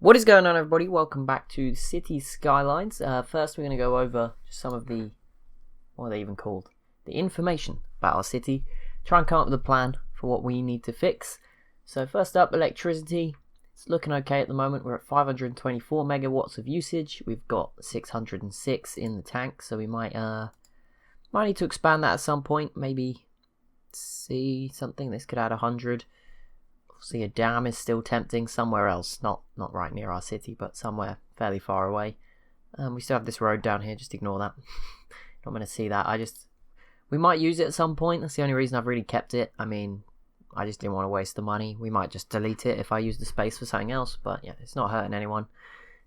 What is going on, everybody? Welcome back to City Skylines. First, we're going to go over some of the, what are they even called? The information about our city. Try and come up with a plan for what we need to fix. So first up, electricity. It's looking okay at the moment. We're at 524 megawatts of usage. We've got 606 in the tank, so we might need to expand that at some point. Maybe see something. This could add 100. See, a dam is still tempting somewhere else, not right near our city, but somewhere fairly far away. We still have this road down here, just ignore that. Not going to see that. We might use it at some point. That's the only reason I've really kept it. I mean, I just didn't want to waste the money. We might just delete it if I use the space for something else, but yeah, it's not hurting anyone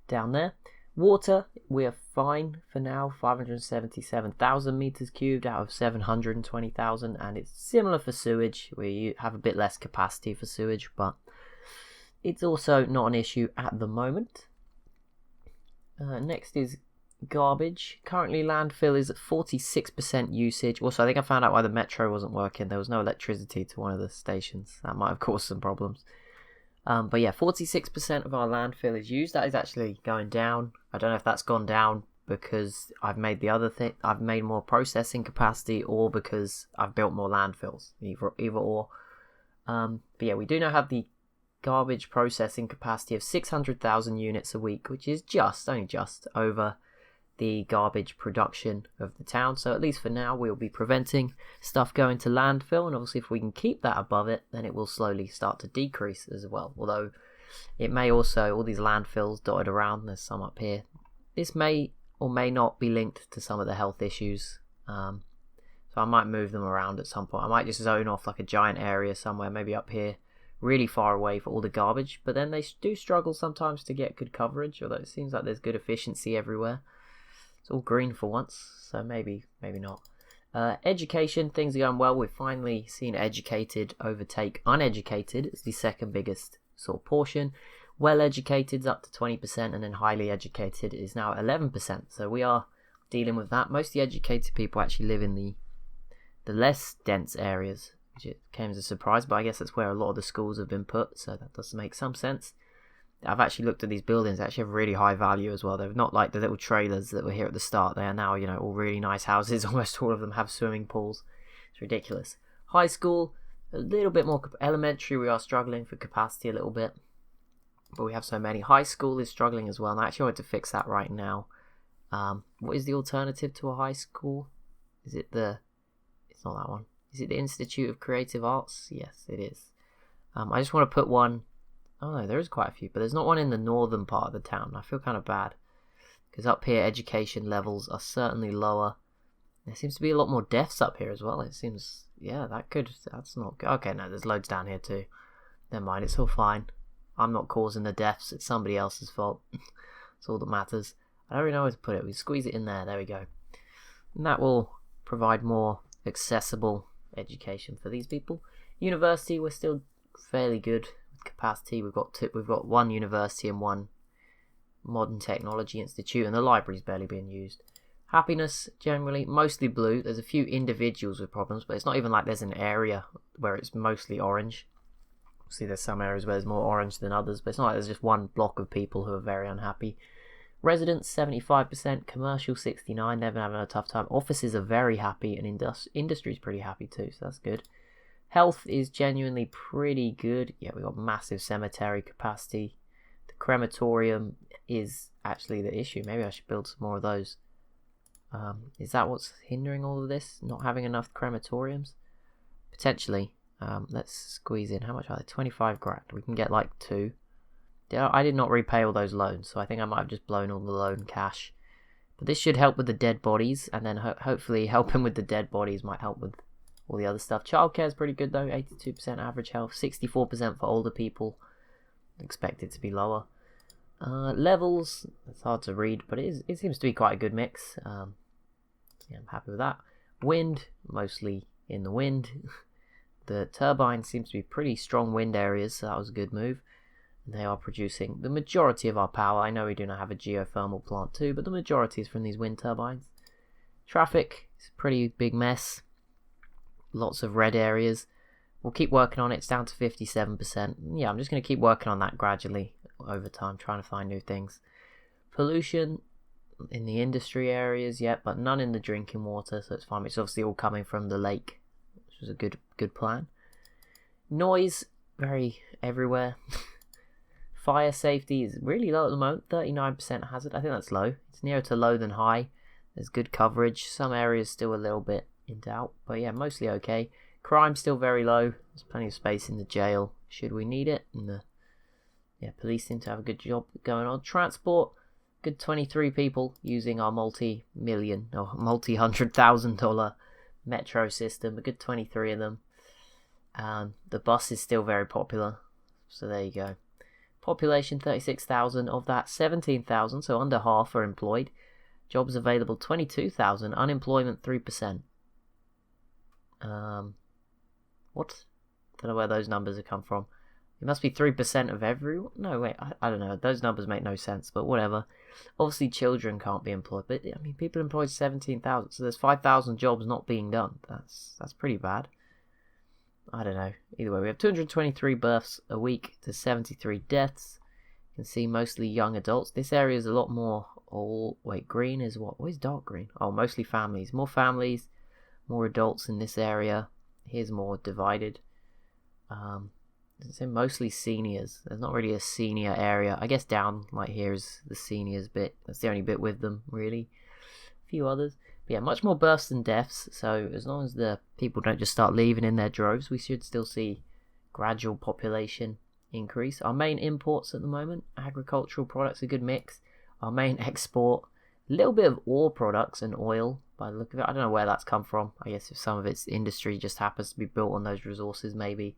down there. Water, we're fine for now. 577,000 meters cubed out of 720,000, and it's similar for sewage. We have a bit less capacity for sewage, but it's also not an issue at the moment. Next is garbage. Currently, landfill is at 46% usage. Also, I think I found out why the metro wasn't working. There was no electricity to one of the stations. That might have caused some problems. But yeah, 46% of our landfill is used. That is actually going down. I don't know if that's gone down because I've made I've made more processing capacity, or because I've built more landfills. Either or. But yeah, we do now have the garbage processing capacity of 600,000 units a week, which is only just over the garbage production of the town. So at least for now, we'll be preventing stuff going to landfill, and obviously if we can keep that above it, then it will slowly start to decrease as well. Although it may also, all these landfills dotted around, there's some up here, this may or may not be linked to some of the health issues. So I might move them around at some point. I might just zone off like a giant area somewhere, maybe up here, really far away for all the garbage, but then they do struggle sometimes to get good coverage, although it seems like there's good efficiency everywhere. It's all green for once, so maybe not. Education, things are going well. We've finally seen educated overtake uneducated as the second biggest sort of portion. Well educated is up to 20%, and then highly educated is now 11%. So we are dealing with that. Most of the educated people actually live in the less dense areas, which came as a surprise, but I guess that's where a lot of the schools have been put, so that does make some sense. I've actually looked at these buildings. They actually have really high value as well. They're not like the little trailers that were here at the start. They are now, all really nice houses. Almost all of them have swimming pools. It's ridiculous. High school, a little bit more. Elementary, we are struggling for capacity a little bit, but we have so many. High school is struggling as well, and I actually want to fix that right now. What is the alternative to a high school? Is it it's not that one. Is it the Institute of Creative Arts? Yes, it is. I just want to put one. Oh no, there is quite a few, but there's not one in the northern part of the town. I feel kind of bad, because up here education levels are certainly lower. There seems to be a lot more deaths up here as well. It seems, yeah, that's not good. Okay, no, there's loads down here too. Never mind, it's all fine. I'm not causing the deaths, it's somebody else's fault. That's all that matters. I don't really know where to put it. We squeeze it in there we go. And that will provide more accessible education for these people. University, we're still fairly good capacity. We've got one university and one modern technology institute, and the library's barely being used. Happiness, generally mostly blue. There's a few individuals with problems, but it's not even like there's an area where it's mostly orange. See, there's some areas where there's more orange than others, but it's not like there's just one block of people who are very unhappy. Residents 75%, commercial 69%. They've been having a tough time. Offices are very happy, and industry's pretty happy too, so that's good. Health is genuinely pretty good. Yeah, we've got massive cemetery capacity. The crematorium is actually the issue. Maybe I should build some more of those. Is that what's hindering all of this? Not having enough crematoriums? Potentially. Let's squeeze in. How much are they? 25 grand. We can get like 2. I did not repay all those loans, so I think I might have just blown all the loan cash. But this should help with the dead bodies, and then hopefully helping with the dead bodies might help with all the other stuff. Childcare is pretty good though, 82% average health, 64% for older people. Expect it to be lower. Levels, it's hard to read, but it seems to be quite a good mix. Yeah, I'm happy with that. Wind, mostly in the wind. The turbine seems to be pretty strong wind areas, so that was a good move. They are producing the majority of our power. I know we do not have a geothermal plant too, but the majority is from these wind turbines. Traffic is a pretty big mess. Lots of red areas. We'll keep working on it. It's down to 57%. Yeah, I'm just going to keep working on that gradually. over time, trying to find new things. Pollution in the industry areas, yeah, but none in the drinking water, so it's fine. It's obviously all coming from the lake, which was a good plan. Noise, very everywhere. Fire safety is really low at the moment, 39% hazard. I think that's low. It's nearer to low than high. There's good coverage. Some areas still a little bit in doubt, but yeah, mostly okay. Crime still very low. There's plenty of space in the jail should we need it. And the police seem to have a good job going on. Transport, good 23 people using our multi-million or multi-$100,000 metro system. A good 23 of them. The bus is still very popular, so there you go. Population 36,000. Of that, 17,000, so under half, are employed. Jobs available 22,000. Unemployment 3%. What? Don't know where those numbers have come from. It must be 3% of everyone. No, wait, I don't know. Those numbers make no sense, but whatever. Obviously, children can't be employed, but I mean, people employed 17,000, so there's 5,000 jobs not being done. That's pretty bad. I don't know. Either way, we have 223 births a week to 73 deaths. You can see mostly young adults. This area is a lot more. Green is what? What is dark green? Oh, mostly families. More families, more adults in this area. Here's more divided. It's mostly seniors. There's not really a senior area. I guess down like here is the seniors bit. That's the only bit with them, really. A few others. But yeah, much more births than deaths. So as long as the people don't just start leaving in their droves, we should still see gradual population increase. Our main imports at the moment, agricultural products, a good mix. Our main export, a little bit of ore products and oil by the look of it. I don't know where that's come from. I guess if some of its industry just happens to be built on those resources, maybe,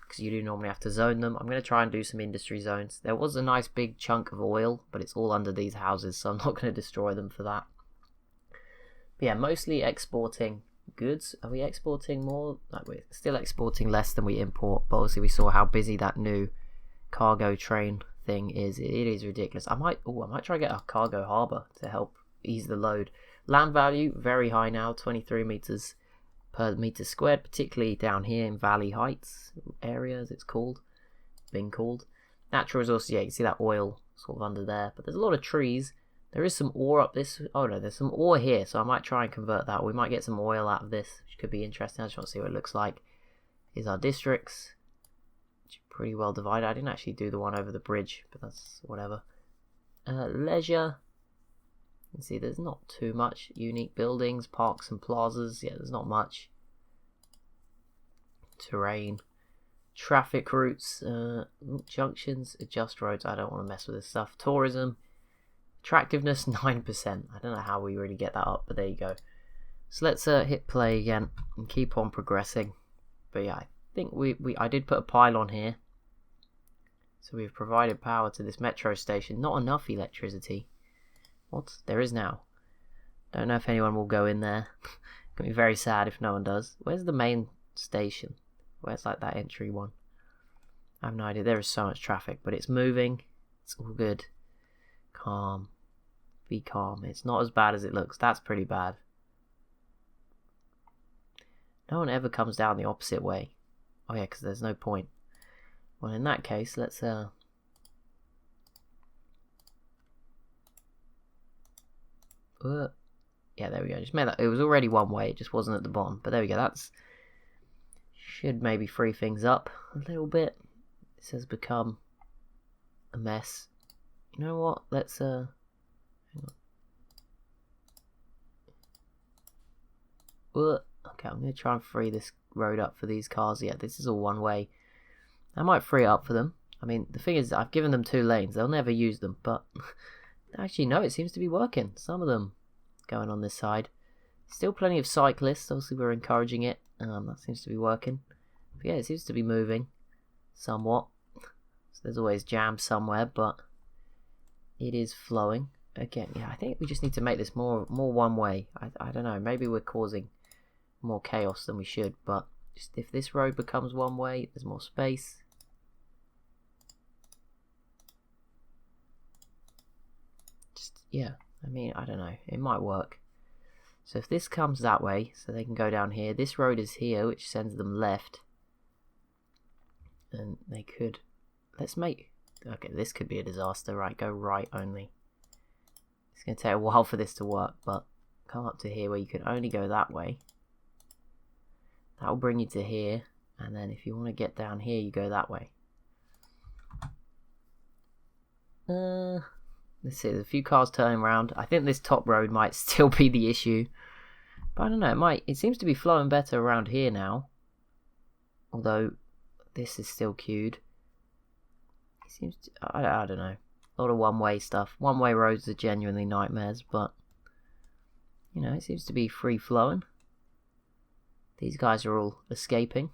because you do normally have to zone them. I'm going to try and do some industry zones. There was a nice big chunk of oil, but it's all under these houses, so I'm not going to destroy them for that. But yeah, mostly exporting goods. Are we exporting more? No, we're still exporting less than we import, but obviously we saw how busy that new cargo train thing is. It is ridiculous. I might try to get a cargo harbour to help ease the load. Land value very high now, 23 meters per meter squared, particularly down here in Valley Heights area, as it's been called. Natural resources, yeah, you can see that oil sort of under there, but there's a lot of trees. There is some ore up this. Oh no, there's some ore here, so I might try and convert that. We might get some oil out of this, which could be interesting. I just want to see what it looks like. Here's our districts. Pretty well divided. I didn't actually do the one over the bridge, but that's whatever. Leisure. You can see there's not too much. Unique buildings, parks and plazas. Yeah, there's not much. Terrain. Traffic routes. Junctions. Adjust roads. I don't want to mess with this stuff. Tourism. Attractiveness 9%. I don't know how we really get that up, but there you go. So let's hit play again and keep on progressing. But yeah, I think I did put a pylon here. So we've provided power to this metro station. Not enough electricity. What? There is now. Don't know if anyone will go in there. Gonna be very sad if no one does. Where's the main station? Where's like that entry one? I have no idea. There is so much traffic, but it's moving. It's all good. Calm. Be calm. It's not as bad as it looks. That's pretty bad. No one ever comes down the opposite way. Oh yeah, because there's no point. Well, in that case, let's yeah, there we go. Just made that. It was already one way. It just wasn't at the bottom. But there we go. That's should maybe free things up a little bit. This has become a mess. You know what? Let's hang on. Okay, I'm gonna try and free this road up for these cars. Yeah, this is all one way. I might free it up for them. I mean, the thing is, I've given them 2 lanes. They'll never use them, but actually, no, it seems to be working. Some of them going on this side. Still plenty of cyclists. Obviously, we're encouraging it. That seems to be working. But yeah, it seems to be moving somewhat. So there's always jam somewhere, but it is flowing. Again, yeah, I think we just need to make this more one way. I don't know. Maybe we're causing more chaos than we should, but just if this road becomes one way, there's more space. Yeah, I mean, I don't know, it might work. So if this comes that way, so they can go down here, this road is here, which sends them left, and they could, let's make Okay, this could be a disaster. Right, go right only. It's going to take a while for this to work, but come up to here where you can only go that way. That will bring you to here, and then if you want to get down here, you go that way. Let's see, there's a few cars turning around. I think this top road might still be the issue. But I don't know, it seems to be flowing better around here now. Although, this is still queued. It seems to, I don't know. A lot of one-way stuff. One-way roads are genuinely nightmares, but you know, it seems to be free-flowing. These guys are all escaping.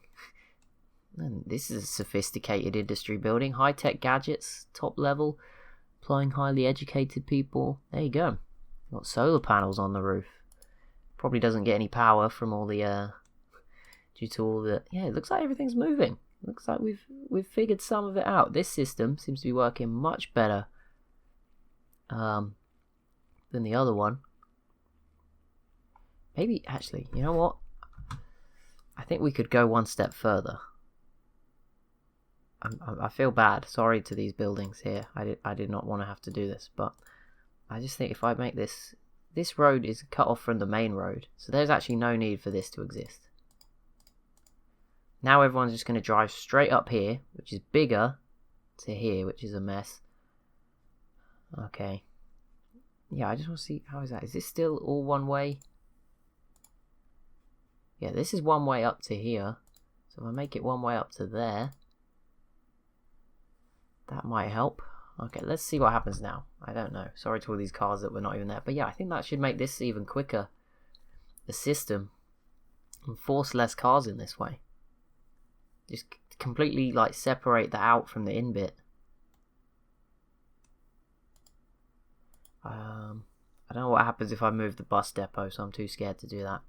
And this is a sophisticated industry building. High-tech gadgets, top level, employing highly educated people. There you go. Got solar panels on the roof. Probably doesn't get any power from all the due to all the, yeah, it looks like everything's moving. Looks like we've figured some of it out. This system seems to be working much better than the other one. Maybe, actually, you know what? I think we could go one step further. I feel bad. Sorry to these buildings here. I did not want to have to do this, but I just think if I make this road is cut off from the main road, so there's actually no need for this to exist. Now everyone's just going to drive straight up here, which is bigger, to here, which is a mess. Okay. Yeah, I just want to see, how is that? Is this still all one way? Yeah, this is one way up to here. So if I make it one way up to there, that might help. Okay, let's see what happens now. I don't know. Sorry to all these cars that were not even there. But yeah, I think that should make this even quicker. The system. And force less cars in this way. Just completely like separate that out from the in bit. I don't know what happens if I move the bus depot, so I'm too scared to do that.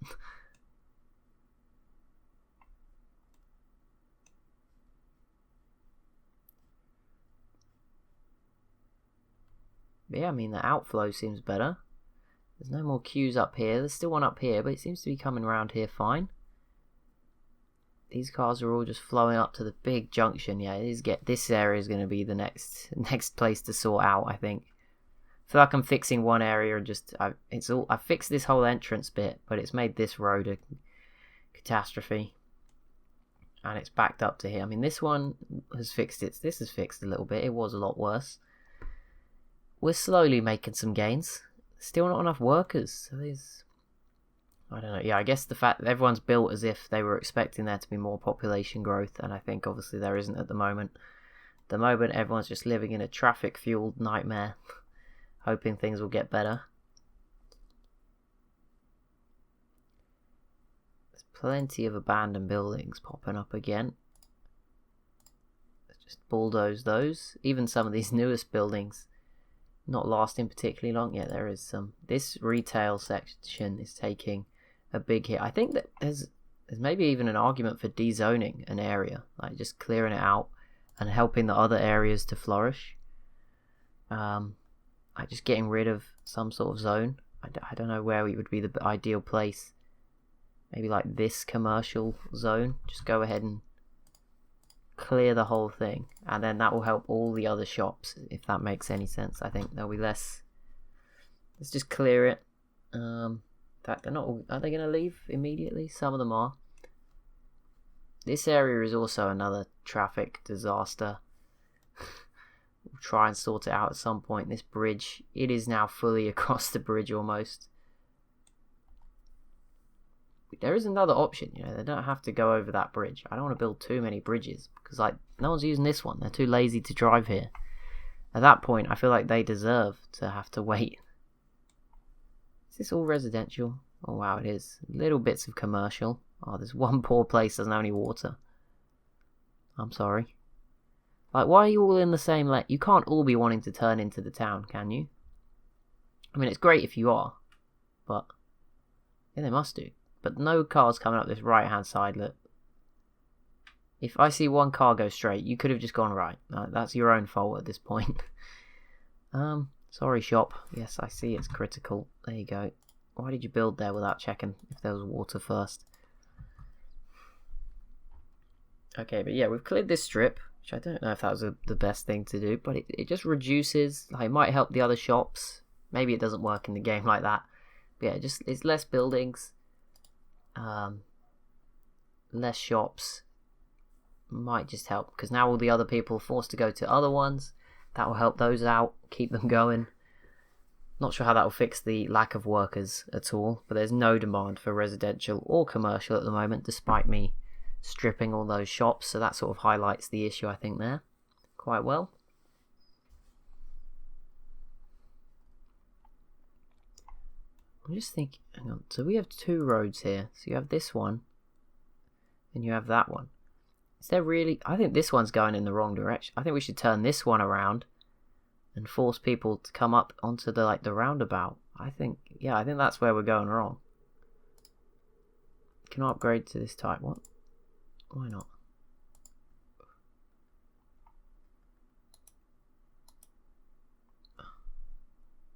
But yeah, I mean the outflow seems better. There's no more queues up here. There's still one up here, but it seems to be coming around here fine. These cars are all just flowing up to the big junction. Yeah, this area is going to be the next place to sort out, I think. I feel like I'm fixing one area and just I fixed this whole entrance bit, but it's made this road a catastrophe. And it's backed up to here. I mean, this one has fixed it. This has fixed a little bit. It was a lot worse. We're slowly making some gains. Still not enough workers. So I don't know. Yeah, I guess the fact that everyone's built as if they were expecting there to be more population growth, and I think obviously there isn't at the moment. At the moment, everyone's just living in a traffic-fueled nightmare, hoping things will get better. There's plenty of abandoned buildings popping up again. Let's just bulldoze those. Even some of these newest buildings not lasting particularly long. Yeah, there is some. This retail section is taking a big hit. I think that there's maybe even an argument for dezoning an area, like just clearing it out and helping the other areas to flourish. Like just getting rid of some sort of zone. I don't know where it would be the ideal place. Maybe like this commercial zone. Just go ahead and clear the whole thing, and then that will help all the other shops, if that makes any sense. I think there'll be less. Let's just clear it. They're not. Are they going to leave immediately? Some of them are. This area is also another traffic disaster. We'll try and sort it out at some point. This bridge, it is now fully across the bridge almost. There is another option, you know, they don't have to go over that bridge. I don't want to build too many bridges, because like no one's using this one. They're too lazy to drive here. At that point, I feel like they deserve to have to wait. Is this all residential? Oh wow, it is. Little bits of commercial. Oh, there's one poor place doesn't have any water. I'm sorry. Like, why are you all in the same lane? You can't all be wanting to turn into the town, can you? I mean, it's great if you are, but yeah, they must do. But no cars coming up this right-hand side, look. If I see one car go straight, you could have just gone right. That's your own fault at this point. Sorry, shop. Yes, I see it's critical. There you go. Why did you build there without checking if there was water first? Okay, but yeah, we've cleared this strip. which I don't know if that was the best thing to do, but it just reduces, like, it might help the other shops. Maybe it doesn't work in the game like that. But yeah, it's less buildings, less shops. Might just help, because now all the other people are forced to go to other ones. That will help those out, keep them going. Not sure how that will fix the lack of workers at all, but there's no demand for residential or commercial at the moment, despite me stripping all those shops, so that sort of highlights the issue, I think, there quite well. I'm just thinking, hang on, so we have two roads here. So you have this one, and you have that one. Is there really... I think this one's going in the wrong direction. I think we should turn this one around and force people to come up onto the roundabout. I think that's where we're going wrong. Can I upgrade to this type? What? Why not?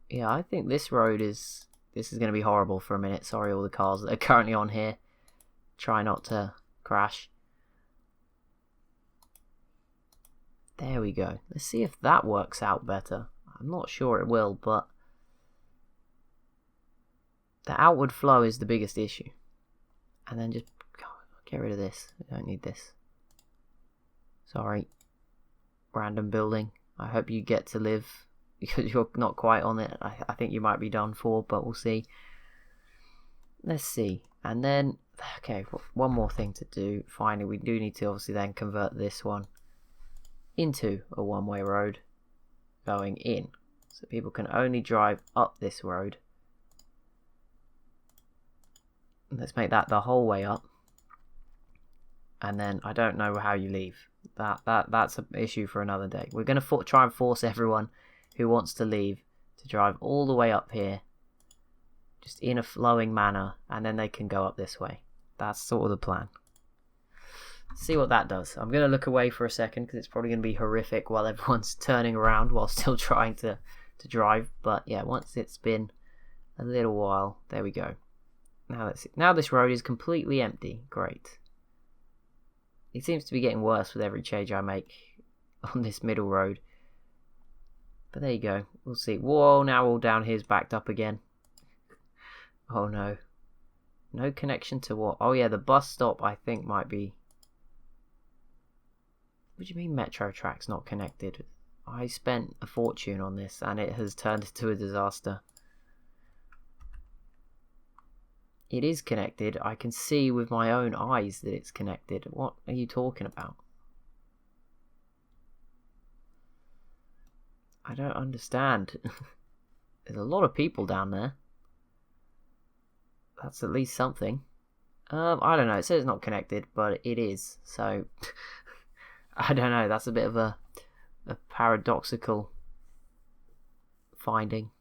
Yeah, I think this road is... This is going to be horrible for a minute. Sorry, all the cars that are currently on here. Try not to crash. There we go. Let's see if that works out better. I'm not sure it will, but the outward flow is the biggest issue. And then just get rid of this. We don't need this. Sorry. Random building. I hope you get to live, because you're not quite on it. I think you might be done for, but we'll see. Let's see. And then, okay, one more thing to do. Finally, we do need to obviously then convert this one into a one-way road going in, so people can only drive up this road. Let's make that the whole way up, and then I don't know how you leave. That's an issue for another day. We're going to try and force everyone who wants to leave to drive all the way up here, just in a flowing manner, and then they can go up this way. That's sort of the plan. See what that does. I'm going to look away for a second, because it's probably going to be horrific while everyone's turning around while still trying to drive. But yeah, once it's been a little while, there we go. Now this road is completely empty. Great. It seems to be getting worse with every change I make on this middle road. But there you go. We'll see. Whoa, now all down here's backed up again. Oh no. No connection to what? Oh yeah, the bus stop I think might be... What do you mean metro track's not connected? I spent a fortune on this and it has turned into a disaster. It is connected. I can see with my own eyes that it's connected. What are you talking about? I don't understand. There's a lot of people down there. That's at least something. I don't know. It says it's not connected, but it is. So... I don't know, that's a bit of a paradoxical finding.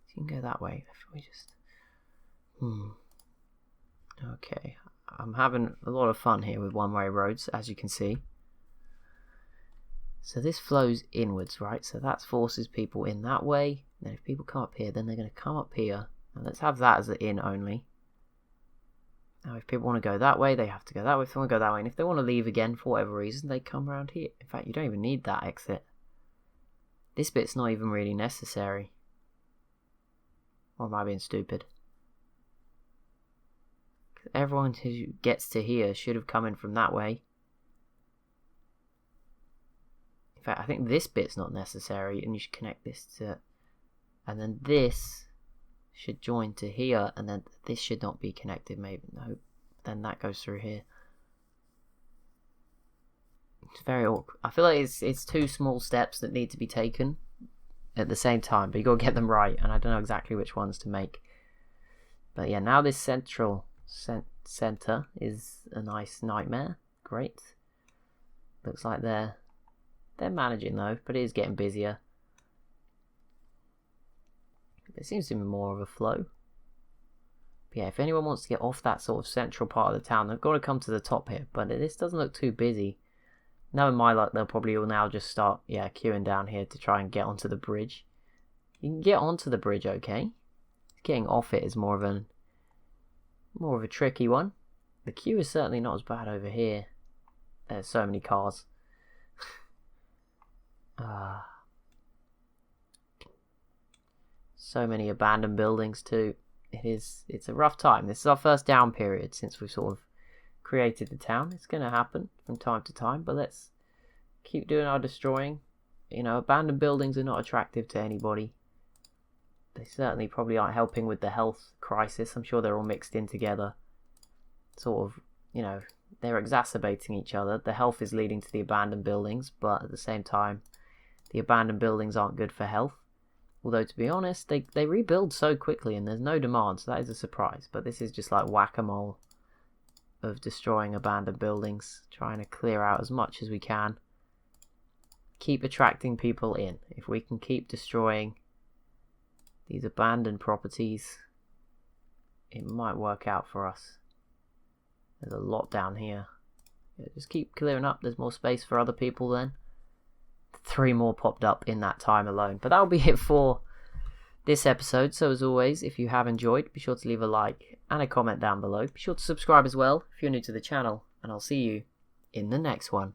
So you can go that way if we just... Okay, I'm having a lot of fun here with one-way roads, as you can see. So this flows inwards, right? So that forces people in that way. Then if people come up here, then they're going to come up here. And let's have that as the in only. Now, if people want to go that way, they have to go that way. If they want to go that way, and if they want to leave again for whatever reason, they come around here. In fact, you don't even need that exit. This bit's not even really necessary. Or am I being stupid? Everyone who gets to here should have come in from that way. In fact, I think this bit's not necessary, and you should connect this to... And then this should join to here, and then this should not be connected, maybe. No, then that goes through here. It's very awkward. I feel like it's two small steps that need to be taken at the same time, but you got to get them right, and I don't know exactly which ones to make. But yeah, now this central center is a nice nightmare. Great. Looks like they're managing though, but it is getting busier. It seems to be more of a flow. But yeah, if anyone wants to get off that sort of central part of the town, they've got to come to the top here. But this doesn't look too busy. Knowing my luck, they'll probably all now just start, queuing down here to try and get onto the bridge. You can get onto the bridge, okay. Getting off it is more of a tricky one. The queue is certainly not as bad over here. There's so many cars. So many abandoned buildings too. It's a rough time. This is our first down period since we've sort of created the town. It's going to happen from time to time, but let's keep doing our destroying. You know, abandoned buildings are not attractive to anybody. They certainly probably aren't helping with the health crisis. I'm sure they're all mixed in together. Sort of, you know, they're exacerbating each other. The health is leading to the abandoned buildings, but at the same time, the abandoned buildings aren't good for health. Although, to be honest, they rebuild so quickly and there's no demand, so that is a surprise. But this is just like whack-a-mole of destroying abandoned buildings, trying to clear out as much as we can. Keep attracting people in. If we can keep destroying these abandoned properties, it might work out for us. There's a lot down here. Yeah, just keep clearing up. There's more space for other people then. 3 more popped up in that time alone. But that'll be it for this episode. So as always, if you have enjoyed, be sure to leave a like and a comment down below. Be sure to subscribe as well if you're new to the channel. And I'll see you in the next one.